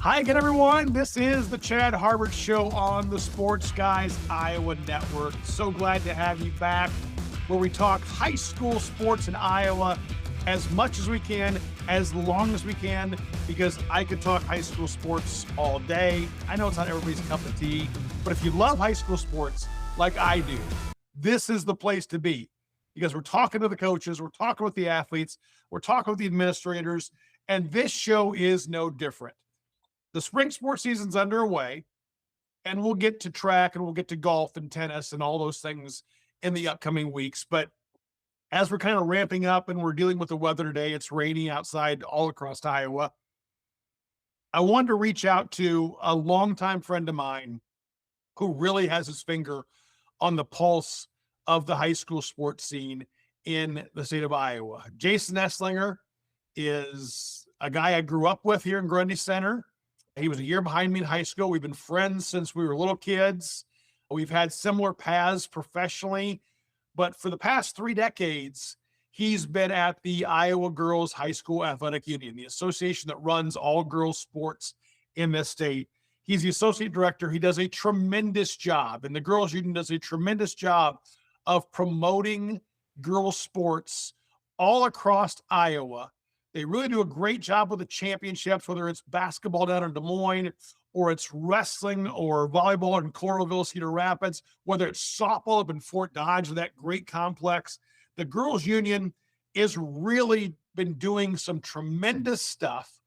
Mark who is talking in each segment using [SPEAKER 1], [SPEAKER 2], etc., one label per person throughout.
[SPEAKER 1] Hi again, everyone. This is the Chad Harberts Show on the Sports Guys Iowa Network. So glad to have you back, where we talk high school sports in Iowa as much as we can, as long as we can, because I could talk high school sports all day. I know it's not everybody's cup of tea, but if you love high school sports like I do, this is the place to be, because we're talking to the coaches, we're talking with the athletes, we're talking with the administrators, and this show is no different. The spring sports season's underway, and we'll get to track and we'll get to golf and tennis and all those things in the upcoming weeks. But as we're kind of ramping up and we're dealing with the weather today, it's rainy outside all across Iowa. I wanted to reach out to a longtime friend of mine who really has his finger on the pulse of the high school sports scene in the state of Iowa. Jason Eslinger is a guy I grew up with here in Grundy Center. He was a year behind me in high school. We've been friends since we were little kids. We've had similar paths professionally, but for the past 3 decades, he's been at the Iowa Girls High School Athletic Union, the association that runs all girls sports in this state. He's the associate director. He does a tremendous job, and the girls union does a tremendous job of promoting girls sports all across Iowa. They really do a great job with the championships, whether it's basketball down in Des Moines, or it's wrestling or volleyball in Coralville, Cedar Rapids, whether it's softball up in Fort Dodge, that great complex. The girls union has really been doing some tremendous stuff.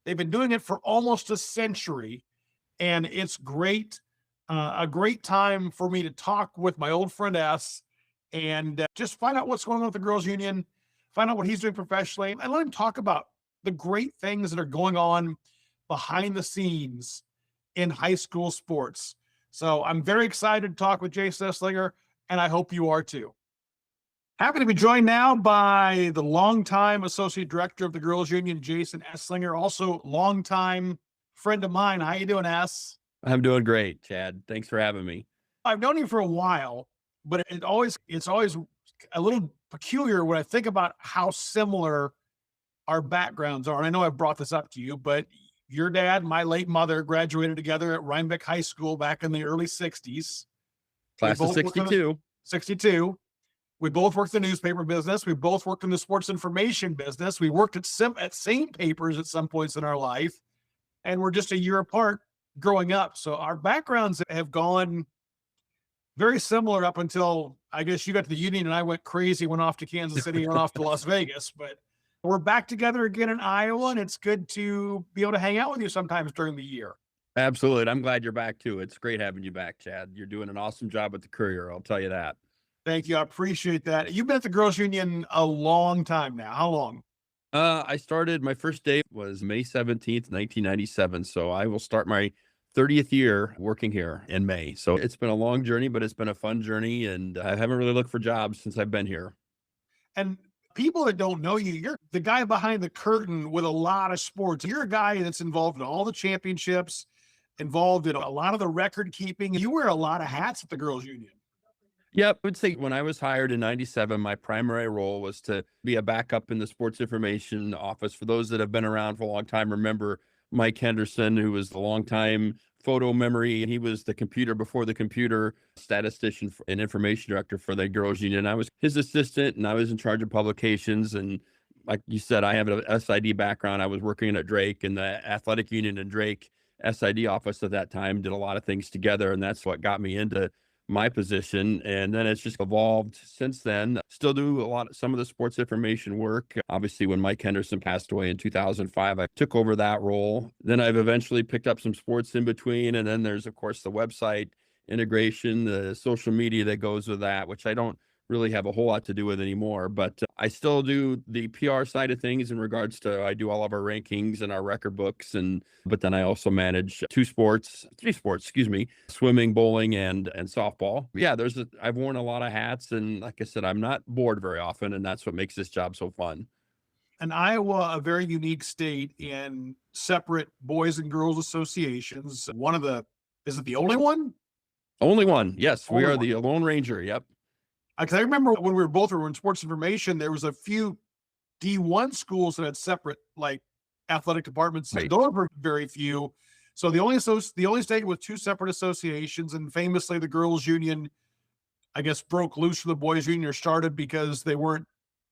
[SPEAKER 1] They've been doing it for almost a century, and it's great. A great time for me to talk with my old friend S and just find out what's going on with the girls union, find out what he's doing professionally, and let him talk about the great things that are going on behind the scenes in high school sports. So I'm very excited to talk with Jason Eslinger, and I hope you are too. Happy to be joined now by the longtime associate director of the girls union, Jason Eslinger, also longtime friend of mine. How you doing, S?
[SPEAKER 2] I'm doing great, Chad. Thanks for having me.
[SPEAKER 1] I've known you for a while, but it's always a little peculiar when I think about how similar our backgrounds are. And I know I've brought this up to you, but your dad, my late mother, graduated together at Rhinebeck High School back in the early 60s.
[SPEAKER 2] Class of 62.
[SPEAKER 1] 62. We both worked in the newspaper business. We both worked in the sports information business. We worked at same papers at some points in our life, and we're just a year apart growing up. So our backgrounds have gone very similar up until, I guess, you got to the union and I went crazy, went off to Kansas City, went off to Las Vegas. But we're back together again in Iowa, and it's good to be able to hang out with you sometimes during the year.
[SPEAKER 2] Absolutely. And I'm glad you're back too. It's great having you back, Chad. You're doing an awesome job at the Courier. I'll tell you that.
[SPEAKER 1] Thank you. I appreciate that. You've been at the girls union a long time now. How long?
[SPEAKER 2] I started, my first day was May 17th, 1997. So I will start my 30th year working here in May. So it's been a long journey, but it's been a fun journey. And I haven't really looked for jobs since I've been here.
[SPEAKER 1] And people that don't know you, you're the guy behind the curtain with a lot of sports. You're a guy that's involved in all the championships, involved in a lot of the record keeping. You wear a lot of hats at the girls union.
[SPEAKER 2] Yep. I would say when I was hired in 97, my primary role was to be a backup in the sports information office. For those that have been around for a long time, remember Mike Henderson, who was the longtime photo memory, and he was the computer before the computer statistician and information director for the girls union. I was his assistant, and I was in charge of publications. And like you said, I have an SID background. I was working at Drake, and the athletic union and Drake SID office at that time did a lot of things together, and that's what got me into my position. And then it's just evolved since then. Still do some of the sports information work. Obviously, when Mike Henderson passed away in 2005, I took over that role. Then I've eventually picked up some sports in between. And then there's, of course, the website integration, the social media that goes with that, which I don't really have a whole lot to do with anymore, but I still do the PR side of things in regards to, I do all of our rankings and our record books. But then I also manage three sports, swimming, bowling, and softball. Yeah, I've worn a lot of hats, and like I said, I'm not bored very often, and that's what makes this job so fun.
[SPEAKER 1] And Iowa, a very unique state in separate boys and girls associations. Is it the only one?
[SPEAKER 2] Only one. Yes, we are
[SPEAKER 1] one.
[SPEAKER 2] The Lone Ranger. Yep.
[SPEAKER 1] Because I remember when we were in sports information, there was a few D1 schools that had separate like athletic departments.
[SPEAKER 2] Right.
[SPEAKER 1] Those were very few. So the only state with two separate associations, and famously the girls' union, I guess, broke loose from the boys' union or started because the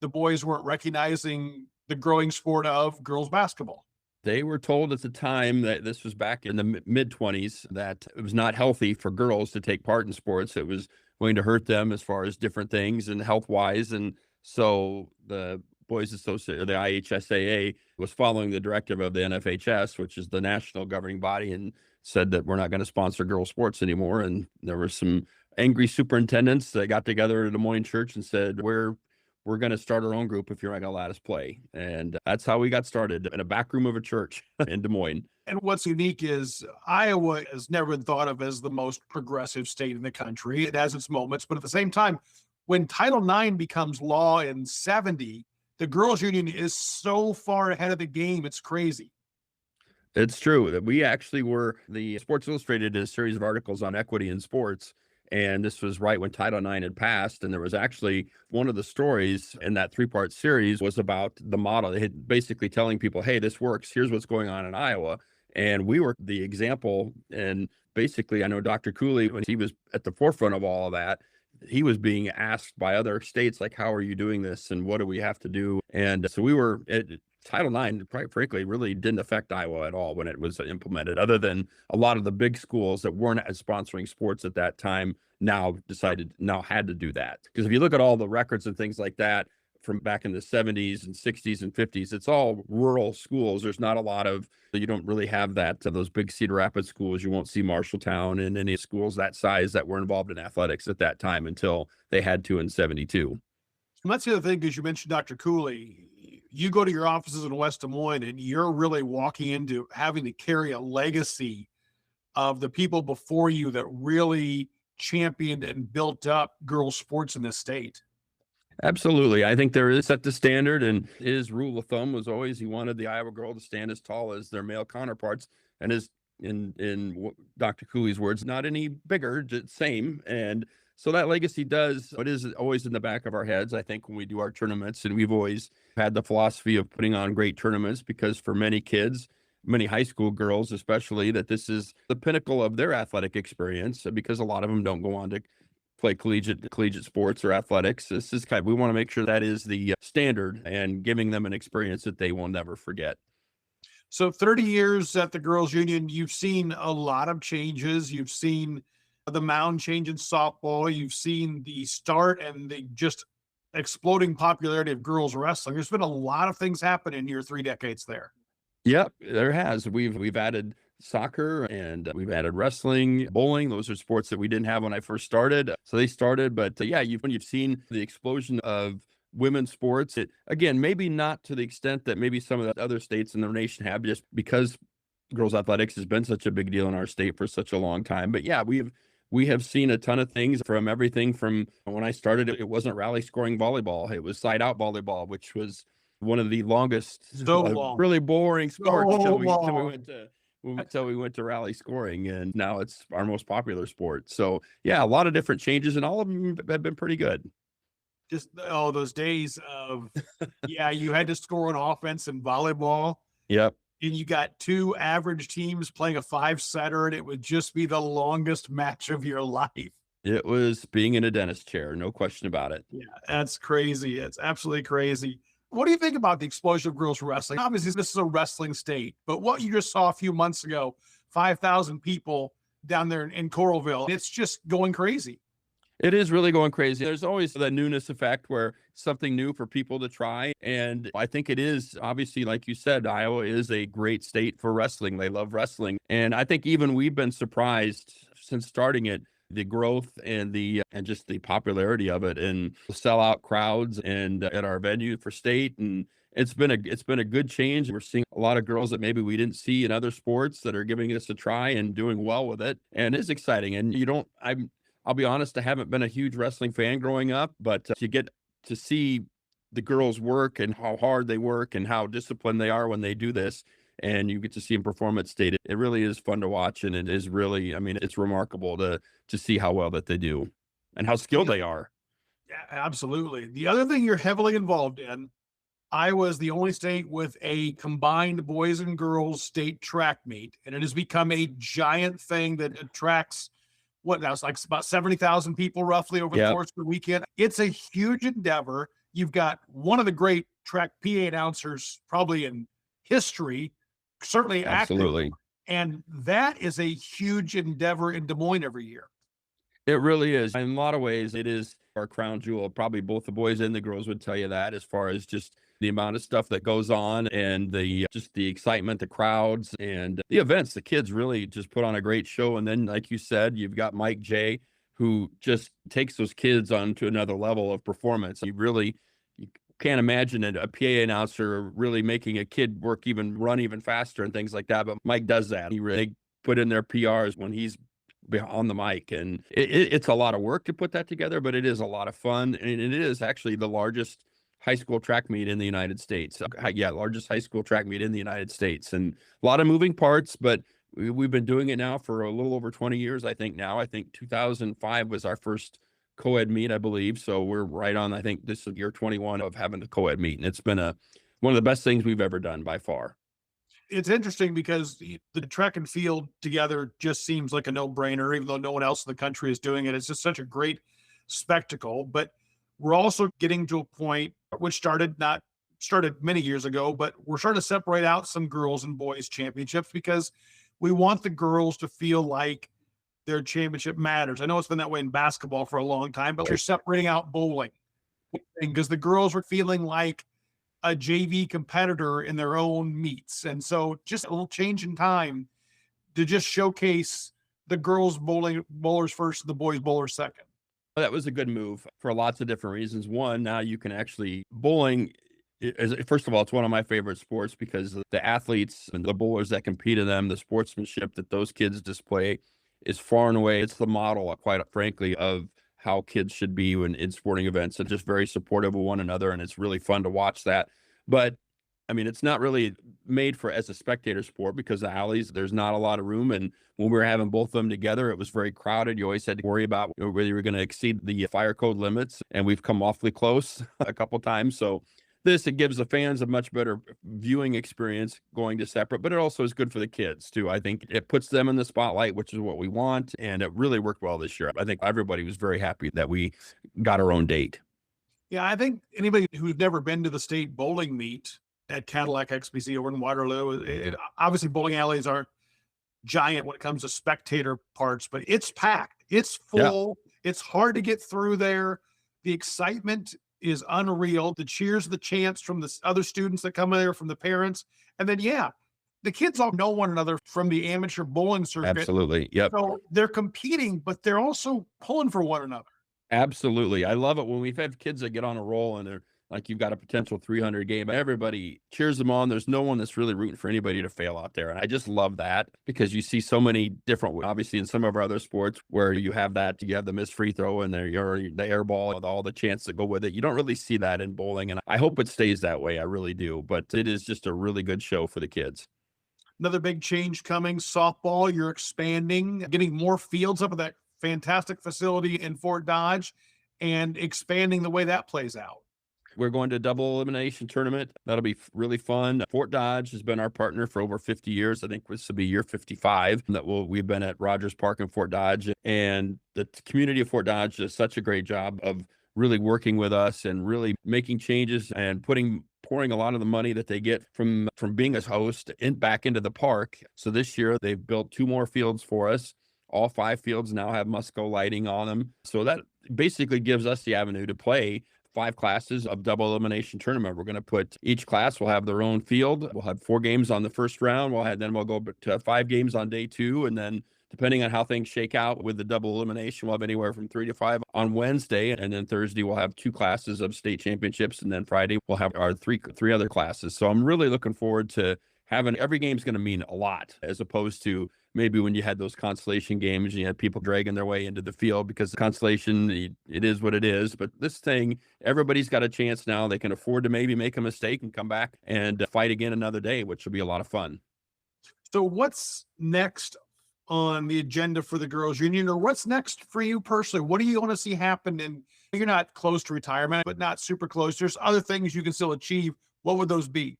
[SPEAKER 1] boys weren't recognizing the growing sport of girls basketball.
[SPEAKER 2] They were told at the time that this was back in the mid 20s that it was not healthy for girls to take part in sports. It was going to hurt them as far as different things and health wise. And so the Boys Association, or the IHSAA, was following the directive of the NFHS, which is the national governing body, and said that we're not going to sponsor girls sports anymore. And there were some angry superintendents that got together at a Des Moines church and said, we're going to start our own group if you're not going to let us play. And that's how we got started, in a back room of a church in Des Moines.
[SPEAKER 1] And what's unique is Iowa has never been thought of as the most progressive state in the country. It has its moments, but at the same time, when Title IX becomes law in 70, the girls' union is so far ahead of the game. It's crazy.
[SPEAKER 2] It's true that we actually were, the Sports Illustrated did a series of articles on equity in sports. And this was right when Title IX had passed. And there was actually one of the stories in that 3-part series was about the model. They had basically telling people, hey, this works. Here's what's going on in Iowa. And we were the example. And basically, I know Dr. Cooley, when he was at the forefront of all of that, he was being asked by other states, like, how are you doing this? And what do we have to do? And so we were Title IX, quite frankly, really didn't affect Iowa at all when it was implemented, other than a lot of the big schools that weren't as sponsoring sports at that time now had to do that. Because if you look at all the records and things like that from back in the 70s and 60s and 50s, it's all rural schools. There's not a lot of, you don't really have that, those big Cedar Rapids schools. You won't see Marshalltown and any schools that size that were involved in athletics at that time until they had to in 72.
[SPEAKER 1] And that's the other thing, because you mentioned Dr. Cooley. You go to your offices in West Des Moines, and you're really walking into having to carry a legacy of the people before you that really championed and built up girls' sports in this state.
[SPEAKER 2] Absolutely. I think there is set the standard, and his rule of thumb was always he wanted the Iowa girl to stand as tall as their male counterparts, and is in Dr. Cooley's words, not any bigger, just same. And so that legacy it is always in the back of our heads, I think, when we do our tournaments. And we've always had the philosophy of putting on great tournaments because for many kids, many high school girls especially, that this is the pinnacle of their athletic experience, because a lot of them don't go on to play collegiate sports or athletics. This is we want to make sure that is the standard and giving them an experience that they will never forget.
[SPEAKER 1] So 30 years at the girls' union, you've seen a lot of changes. You've seen the mound change in softball. You've seen the start and the just exploding popularity of girls wrestling. There's been a lot of things happen in your 3 decades there.
[SPEAKER 2] Yep, there has. We've added soccer and we've added wrestling, bowling. Those are sports that we didn't have when I first started. So they started, but when you've seen the explosion of women's sports, it, again, maybe not to the extent that maybe some of the other states in the nation have, just because girls athletics has been such a big deal in our state for such a long time. But yeah, we have seen a ton of things, from everything from when I started, it wasn't rally scoring volleyball. It was side out volleyball, which was one of the longest, really boring sports until we went to rally scoring, and now it's our most popular sport. So yeah, a lot of different changes, and all of them have been pretty good.
[SPEAKER 1] Just those days of you had to score on offense in volleyball.
[SPEAKER 2] Yep.
[SPEAKER 1] And you got 2 average teams playing a 5-setter, and it would just be the longest match of your life.
[SPEAKER 2] It was being in a dentist chair, no question about it.
[SPEAKER 1] Yeah, that's crazy. It's absolutely crazy. What do you think about the explosion of girls wrestling? Obviously, this is a wrestling state, but what you just saw a few months ago, 5,000 people down there in Coralville, it's just going crazy.
[SPEAKER 2] It is really going crazy. There's always the newness effect, where something new for people to try. And I think it is, obviously, like you said, Iowa is a great state for wrestling. They love wrestling. And I think even we've been surprised since starting it, the growth and just the popularity of it, and sellout crowds and at our venue for state. And it's been a good change. We're seeing a lot of girls that maybe we didn't see in other sports that are giving us a try and doing well with it. And it's exciting. And I'll be honest, I haven't been a huge wrestling fan growing up, but you get to see the girls work and how hard they work and how disciplined they are when they do this. And you get to see them perform at state. It really is fun to watch. And it is really, it's remarkable to see how well that they do and how skilled they are.
[SPEAKER 1] Yeah, absolutely. The other thing you're heavily involved in, Iowa is the only state with a combined boys and girls state track meet, and it has become a giant thing that attracts what now? It's like about 70,000 people roughly over the
[SPEAKER 2] Yep,
[SPEAKER 1] course of the weekend. It's a huge endeavor. You've got one of the great track PA announcers probably in history, certainly active,
[SPEAKER 2] absolutely.
[SPEAKER 1] and that is a huge endeavor in Des Moines every year.
[SPEAKER 2] It really is. In a lot of ways, it is our crown jewel. Probably both the boys and the girls would tell you that, as far as just the amount of stuff that goes on and the just the excitement, the crowds and the events. The kids really just put on a great show. And then, like you said, you've got Mike J, who just takes those kids on to another level of performance. You can't imagine a PA announcer really making a kid run even faster and things like that. But Mike does that. He really put in their PRs when he's on the mic, and it's a lot of work to put that together, but it is a lot of fun, and it is actually the largest high school track meet in the United States. Yeah, largest high school track meet in the United States, and a lot of moving parts, but we've been doing it now for a little over 20 years. I think 2005 was our first co-ed meet, I believe. So we're right on. I think this is year 21 of having the co-ed meet, and it's been one of the best things we've ever done by far.
[SPEAKER 1] It's interesting because the track and field together just seems like a no-brainer, even though no one else in the country is doing it. It's just such a great spectacle. But we're also getting to a point which started many years ago, but we're starting to separate out some girls and boys championships because we want the girls to feel like their championship matters. I know it's been that way in basketball for a long time, but you're separating out bowling because the girls were feeling like a JV competitor in their own meets. And so just a little change in time to just showcase the girls bowlers first and the boys bowlers second.
[SPEAKER 2] Well, that was a good move for lots of different reasons. One, now you can actually bowling first of all, it's one of my favorite sports because the athletes and the bowlers that compete in them, the sportsmanship that those kids display is far and away, it's the model, quite frankly, of how kids should be when in sporting events, and just very supportive of one another. And it's really fun to watch that. But I mean, it's not really made for as a spectator sport because the alleys, there's not a lot of room. And when we were having both of them together, it was very crowded. You always had to worry about whether you were going to exceed the fire code limits. And we've come awfully close a couple times. So it gives the fans a much better viewing experience going to separate, but it also is good for the kids too. I think it puts them in the spotlight, which is what we want. And it really worked well this year. I think everybody was very happy that we got our own date.
[SPEAKER 1] Yeah, I think anybody who's never been to the state bowling meet at Cadillac XBC over in Waterloo, obviously bowling alleys aren't giant when it comes to spectator parts, but it's packed. It's full. Yeah. It's hard to get through there. The excitement is unreal. The cheers, the chants from the other students that come there, from the parents. And then, yeah, the kids all know one another from the amateur bowling circuit.
[SPEAKER 2] Absolutely. Yep.
[SPEAKER 1] So they're competing, but they're also pulling for one another.
[SPEAKER 2] Absolutely. I love it when we've had kids that get on a roll and they're like, you've got a potential 300 game. Everybody cheers them on. There's no one that's really rooting for anybody to fail out there. And I just love that because you see so many different, obviously in some of our other sports where you have the missed free throw and the air ball with all the chants that go with it. You don't really see that in bowling. And I hope it stays that way. I really do. But it is just a really good show for the kids.
[SPEAKER 1] Another big change coming, softball. You're expanding, getting more fields up at that fantastic facility in Fort Dodge and expanding the way that plays out.
[SPEAKER 2] We're going to a double elimination tournament. That'll be really fun. Fort Dodge has been our partner for over 50 years. I think this will be year 55 we've been at Rogers Park in Fort Dodge. And the community of Fort Dodge does such a great job of really working with us and really making changes and pouring a lot of the money that they get from being a host back into the park. So this year they've built 2 more fields for us. All 5 fields now have Musco lighting on them. So that basically gives us the avenue to play 5 classes of double elimination tournament. We're going to put each class will have their own field. We'll have 4 games on the first round. Then we'll go to 5 games on day 2. And then depending on how things shake out with the double elimination, we'll have anywhere from 3 to 5 on Wednesday. And then Thursday, we'll have 2 classes of state championships. And then Friday, we'll have our three other classes. So I'm really looking forward to having every game's going to mean a lot as opposed to maybe when you had those consolation games, you had people dragging their way into the field because the consolation, it is what it is. But this thing, everybody's got a chance now. They can afford to maybe make a mistake and come back and fight again another day, which will be a lot of fun.
[SPEAKER 1] So what's next on the agenda for the girls union, or what's next for you personally? What do you want to see happen? And you're not close to retirement, but not super close. There's other things you can still achieve. What would those be?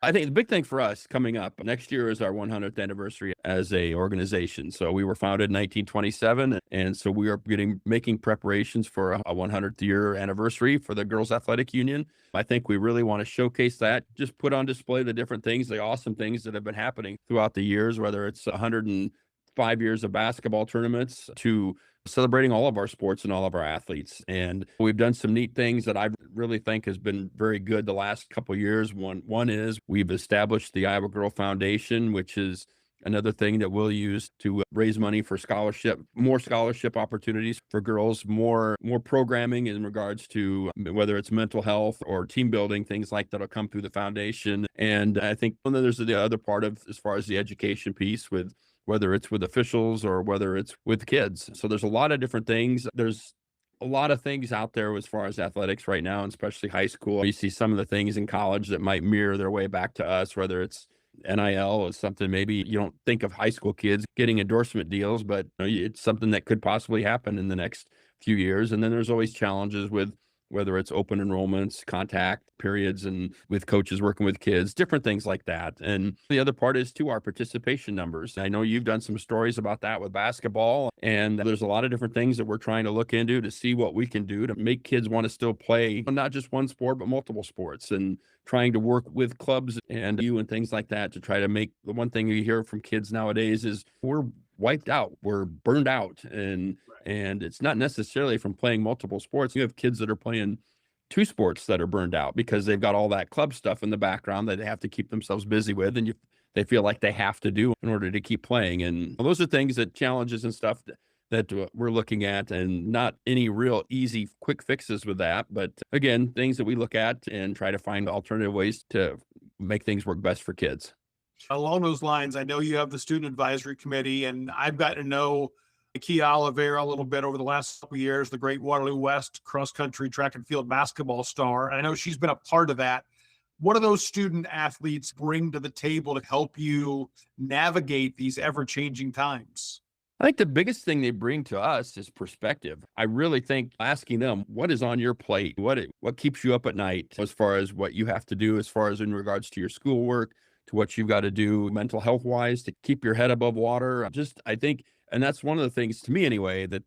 [SPEAKER 2] I think the big thing for us coming up next year is our 100th anniversary as a organization. So we were founded in 1927, and so we are making preparations for a 100th year anniversary for the Girls Athletic Union. I think we really want to showcase that, just put on display the different things, the awesome things that have been happening throughout the years, whether it's 105 years of basketball tournaments to celebrating all of our sports and all of our athletes. And we've done some neat things that I really think has been very good the last couple of years. One is we've established the Iowa Girl Foundation, which is another thing that we'll use to raise money for more scholarship opportunities for girls, more programming in regards to whether it's mental health or team building, things like that'll come through the foundation. And I think then there's the other part of as far as the education piece with whether it's with officials or whether it's with kids. So there's a lot of different things. There's a lot of things out there as far as athletics right now, and especially high school. You see some of the things in college that might mirror their way back to us, whether it's NIL is something maybe you don't think of high school kids getting endorsement deals, but it's something that could possibly happen in the next few years. And then there's always challenges with whether it's open enrollments, contact periods, and with coaches working with kids, different things like that. And the other part is, too, our participation numbers. I know you've done some stories about that with basketball, and there's a lot of different things that we're trying to look into to see what we can do to make kids want to still play, not just one sport, but multiple sports, and trying to work with clubs and things like that to try to make the one thing you hear from kids nowadays is we're wiped out, we're burned out, and it's not necessarily from playing multiple sports. You have kids that are playing two sports that are burned out because they've got all that club stuff in the background that they have to keep themselves busy with, and they feel like they have to do in order to keep playing. And those are things that challenges and stuff that we're looking at, and not any real easy quick fixes with that. But again, things that we look at and try to find alternative ways to make things work best for kids.
[SPEAKER 1] Along those lines, I know you have the student advisory committee, and I've gotten to know Kia Oliveira a little bit over the last couple of years, the great Waterloo West cross country track and field basketball star. I know she's been a part of that. What do those student athletes bring to the table to help you navigate these ever-changing times?
[SPEAKER 2] I think the biggest thing they bring to us is perspective. I really think asking them, what is on your plate? What keeps you up at night as far as what you have to do, as far as in regards to your schoolwork, to what you've got to do mental health wise to keep your head above water. I think, and that's one of the things to me anyway, that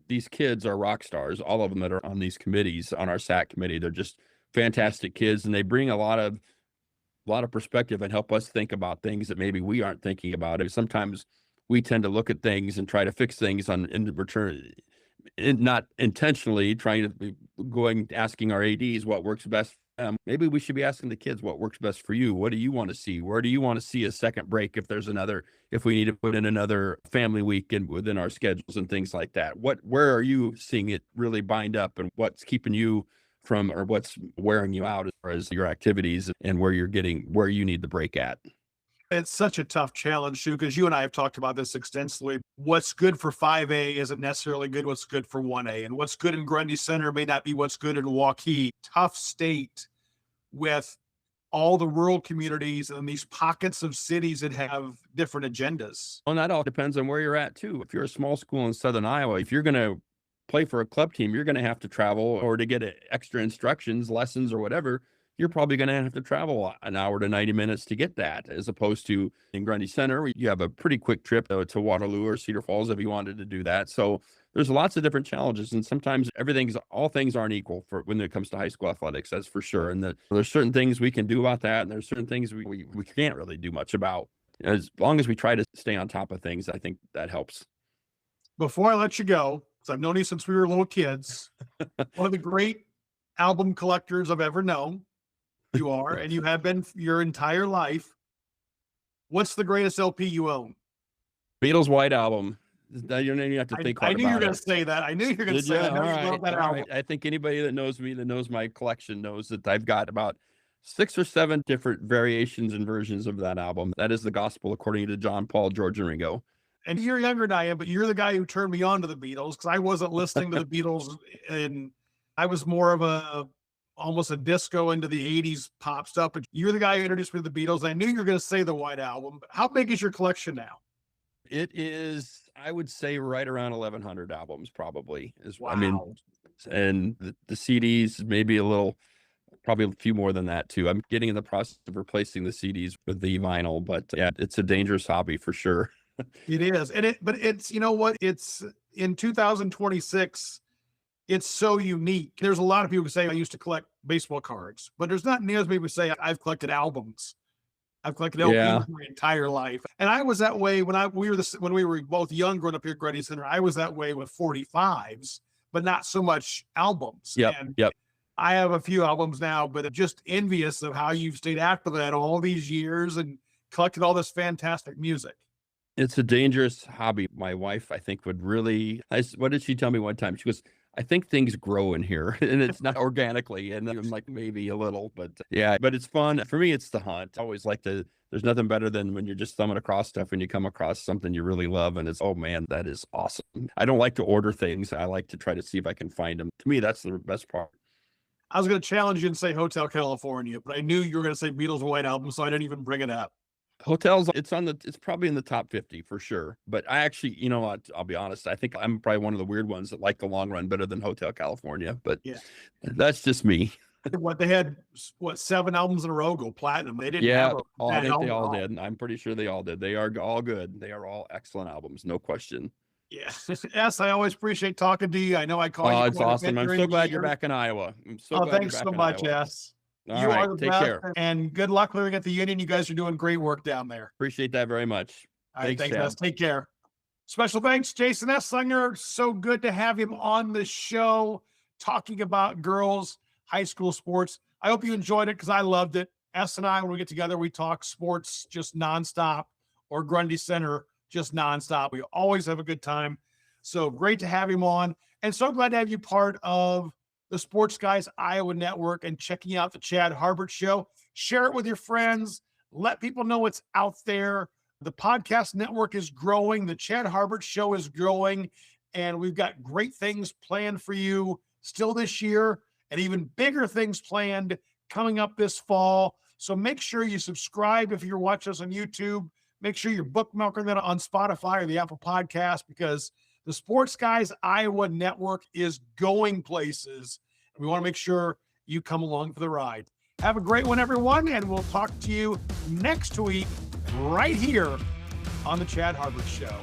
[SPEAKER 2] these kids are rock stars, all of them that are on these committees, on our SAC committee. They're just fantastic kids, and they bring a lot of perspective and help us think about things that maybe we aren't thinking about. And sometimes we tend to look at things and try to fix things in return, not intentionally trying to be asking our ADs what works best. Maybe we should be asking the kids what works best for you. What do you want to see? Where do you want to see a second break if we need to put in another family weekend within our schedules and things like that? Where are you seeing it really bind up, and what's keeping you from, or what's wearing you out as far as your activities, and where you need the break at?
[SPEAKER 1] It's such a tough challenge too, because you and I have talked about this extensively. What's good for 5A isn't necessarily what's good for 1A, and what's good in Grundy Center may not be what's good in Waukee. Tough state with all the rural communities and these pockets of cities that have different agendas.
[SPEAKER 2] Well, that all depends on where you're at too. If you're a small school in Southern Iowa, if you're going to play for a club team, you're going to have to travel, or to get extra instructions, lessons, or whatever, you're probably going to have to travel an hour to 90 minutes to get that, as opposed to in Grundy Center, where you have a pretty quick trip to Waterloo or Cedar Falls if you wanted to do that. So there's lots of different challenges, and sometimes all things aren't equal for when it comes to high school athletics, that's for sure. And there's certain things we can do about that, and there's certain things we can't really do much about. As long as we try to stay on top of things, I think that helps.
[SPEAKER 1] Before I let you go, because I've known you since we were little kids, one of the great album collectors I've ever known. You are, and you have been your entire life. What's the greatest LP you own?
[SPEAKER 2] Beatles' White Album. You don't even have to think hard about it.
[SPEAKER 1] I knew you were going to say that. I knew you were going to say that.
[SPEAKER 2] All right. I think anybody that knows me, that knows my collection, knows that I've got about 6 or 7 different variations and versions of that album. That is the gospel according to John, Paul, George, and Ringo.
[SPEAKER 1] And you're younger than I am, but you're the guy who turned me on to the Beatles, because I wasn't listening to the Beatles, and I was more of almost a disco into the 80s pop stuff. But you're the guy who introduced me to the Beatles. I knew you were going to say the White Album. How big is your collection now?
[SPEAKER 2] It is, I would say, right around 1,100 albums, probably.
[SPEAKER 1] Wow.
[SPEAKER 2] I mean, and the CDs maybe a little probably a few more than that too. I'm getting in the process of replacing the CDs with the vinyl, but yeah, it's a dangerous hobby for sure.
[SPEAKER 1] It is. But it's, you know what? It's in 2026, it's so unique. There's a lot of people who say I used to collect baseball cards, but there's not near as many who say I've collected albums. I've collected
[SPEAKER 2] Yeah.
[SPEAKER 1] LPs my entire life. And I was that way when we were both young growing up here at Grundy Center. I was that way with 45s, but not so much albums.
[SPEAKER 2] Yep.
[SPEAKER 1] And
[SPEAKER 2] Yep.
[SPEAKER 1] I have a few albums now, but I'm just envious of how you've stayed after that all these years and collected all this fantastic music.
[SPEAKER 2] It's a dangerous hobby. My wife, I think, would really. What did she tell me one time? She goes, "I think things grow in here, and it's not organically." And I'm like, maybe a little, but yeah. But it's fun for me. It's the hunt. I always like to. There's nothing better than when you're just thumbing across stuff and you come across something you really love, and it's, oh man, that is awesome. I don't like to order things. I like to try to see if I can find them. To me, that's the best part.
[SPEAKER 1] I was going to challenge you and say Hotel California, but I knew you were going to say Beatles and White Album, so I didn't even bring it up.
[SPEAKER 2] Hotels, it's probably in the top 50 for sure. But I actually, you know what, I'll be honest, I think I'm probably one of the weird ones that like the long run better than Hotel California, but
[SPEAKER 1] Yeah.
[SPEAKER 2] that's just me.
[SPEAKER 1] What they had, 7 albums in a row go platinum. They didn't
[SPEAKER 2] Yeah,
[SPEAKER 1] have
[SPEAKER 2] I think they all
[SPEAKER 1] album.
[SPEAKER 2] did. I'm pretty sure they all did. They are all good. They are all excellent albums, no question.
[SPEAKER 1] Yeah. Yes, I always appreciate talking to you. I know I call you.
[SPEAKER 2] Oh, it's
[SPEAKER 1] quite a bit
[SPEAKER 2] awesome. I'm
[SPEAKER 1] during
[SPEAKER 2] so
[SPEAKER 1] the
[SPEAKER 2] glad you're
[SPEAKER 1] year.
[SPEAKER 2] back in Iowa. I'm so
[SPEAKER 1] Oh,
[SPEAKER 2] glad
[SPEAKER 1] thanks
[SPEAKER 2] you're
[SPEAKER 1] so
[SPEAKER 2] back in
[SPEAKER 1] much,
[SPEAKER 2] Iowa.
[SPEAKER 1] yes.
[SPEAKER 2] All
[SPEAKER 1] You
[SPEAKER 2] right,
[SPEAKER 1] are the
[SPEAKER 2] take
[SPEAKER 1] best,
[SPEAKER 2] care.
[SPEAKER 1] and good luck living at the Union. You guys are doing great work down there.
[SPEAKER 2] Appreciate that very much.
[SPEAKER 1] All right,
[SPEAKER 2] Thanks,
[SPEAKER 1] thanks,
[SPEAKER 2] Chad.
[SPEAKER 1] Take care. Special thanks, Jason Eslinger. So good to have him on the show talking about girls' high school sports. I hope you enjoyed it because I loved it. S and I, when we get together, we talk sports just nonstop, or Grundy Center just nonstop. We always have a good time. So great to have him on, and so glad to have you part of the Sports Guys Iowa Network and checking out the Chad Harberts Show. Share it with your friends. Let people know it's out there. The podcast network is growing. The Chad Harberts Show is growing, and we've got great things planned for you still this year, and even bigger things planned coming up this fall. So make sure you subscribe if you're watching us on YouTube. Make sure you're bookmarking that on Spotify or the Apple Podcast, because the Sports Guys Iowa Network is going places. We want to make sure you come along for the ride. Have a great one, everyone, and we'll talk to you next week right here on the Chad Harberts Show.